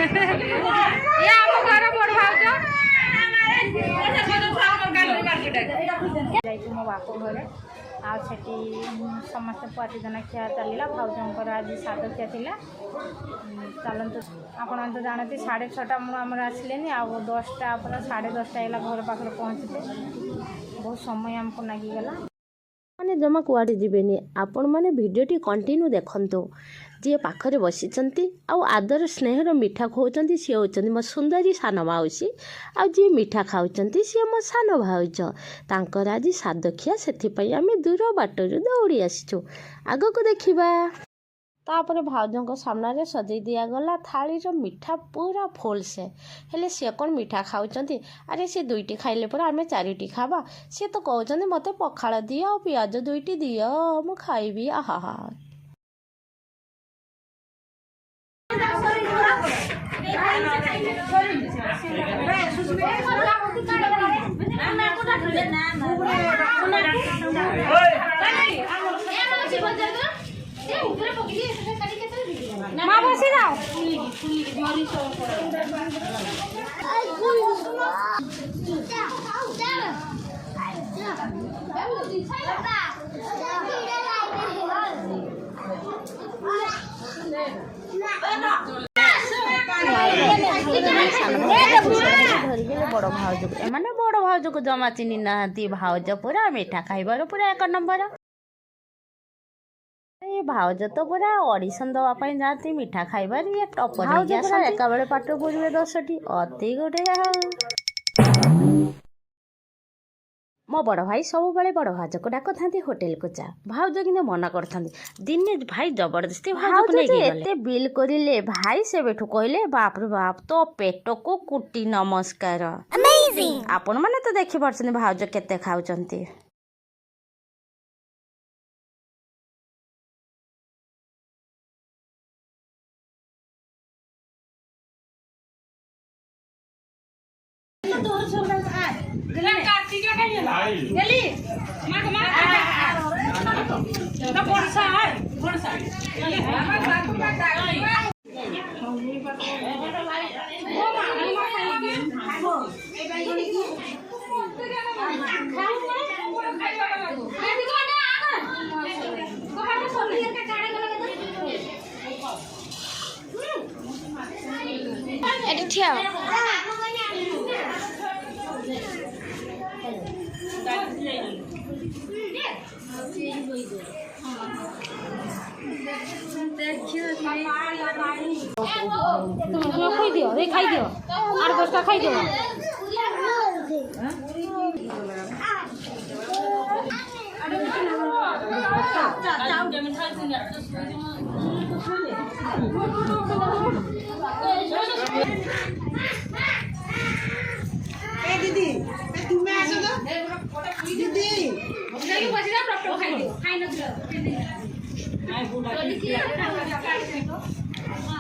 ये आम घर बड़ भाज मो बाप घर आठी समस्त प्रतिदान खिया चलला भाजर आज साद खिया था चलते आपण तो जानते 6:30 आम आसिले आउ 10टा 10:30 है घर पाखे पहुँचते बहुत समय आमको लगिगला मैंने जमा कुआड़े जीवेनि आपण मैंने भिडियोटी कंटिन्यू देखंतु जी पाखरे बसीचंती आउ आदर स्नेहर मिठा खोचंती सी होचंती मो सुंदरी सान माउसी आ जी मिठा खाउचंती सी मो सान भाउज तांकर आज सादखिया सेथिपई आमे दूर बाटरू दौड़ी आसीचु आगो को देखिबा तापर भाउजों सामने सजई दिया गला थालीर मिठा पूरा फुल से हेले सी कौन मिठा खाऊंती अरे सी 2टी खाइले पर आमे 4टी खावा सी तो कहते मत पखाड़ दियो और पियाज 2टी दियो मु खाइबी आहा हा माँ बसी जाओ बड़ भाउज एमाने बड़ भाउज को जमा चिन्ह ना भाउज पूरा मिठा खाइबार पूरा 1 नंबर भाउज तो पूरा ऑडिशन दवाई जाती मिठा खाइबार ये टपर एका बेले पाठ पढ़े 10टी अति गोटे मो बड़ भाई सब बेले बड़ भाउज को डाक था होटेल को जा भाउज कि मना कर दिने भाई जबरदस्ती भाउज एते बिल करिले भाई से बेठू कहले बाप रे बाप तो पेट को कुटी नमस्कार आपण माने तो देखि परछन भाउज केते खाउचंती खाई दियो खाई दियो 8-10टा खाई दियो दीदी तुम्हें आसो तो दीदी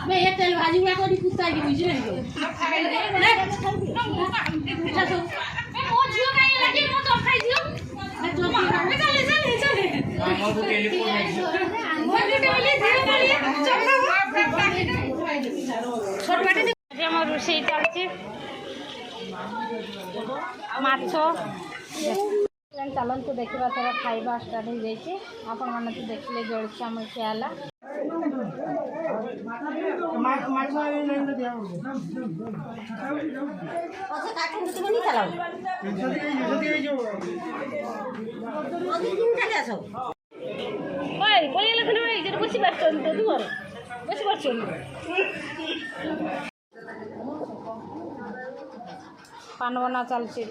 मैं ये तेल भाजी हुआ को कुत्ता की बुझी नहीं को ओ जियो काई लगे मो तो खाई दियो मैं तो चले मो तो टेलीफोन में मो तो दियो छोट बाटे आज हम रोषे चलती माछ चलतु देखा थोड़ा खाଇବା स्टार्ट हो जाइए आपण मैंने तो देखिले जलखिया आम खियाला पान बना चलती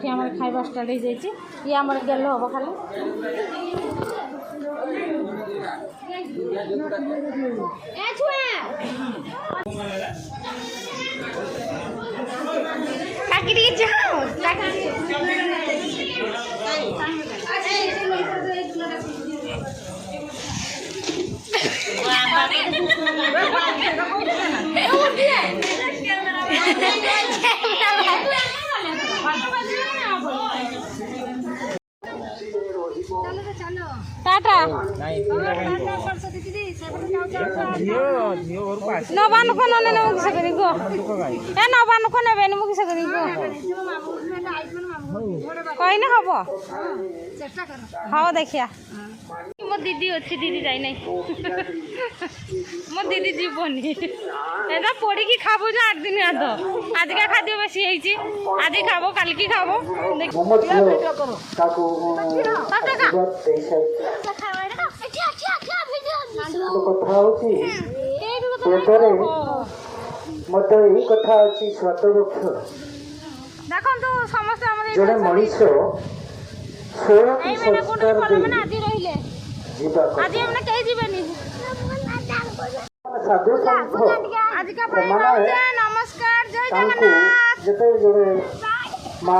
ये आम खाଇବା स्टार्ट हो जाइए ये आम गेल हम खाली टाटा ନବା ଲୋକ ନ ନେଲେ ମୁଁ କିସ କରିବି କୁହ ଏ ନବା ଲୋକ ନେବେନି ମୁଁ କିସ କରିବି କୁହ କହିନେ ହବ ହଉ ଦେଖିଆ ମୋ ଦିଦି ଅଛି ଦିଦି ଯାଇନାହିଁ ମୋ ଦିଦି ଯିବନି এটা পড়িকি খাবো যে 8 দিন আদ আজকে খাদ্য বেশি হয়েছি আজ খাবো কালকে খাবো দেখুন তো সমস্ত আমাদের জনে মଣିষ এই মানে কোন মানে আদি রইলে আদি আমরা কেই যাবেনি সাধু সন্থ আজকে নমস্কার জয় জগন্নাথ যেতে মা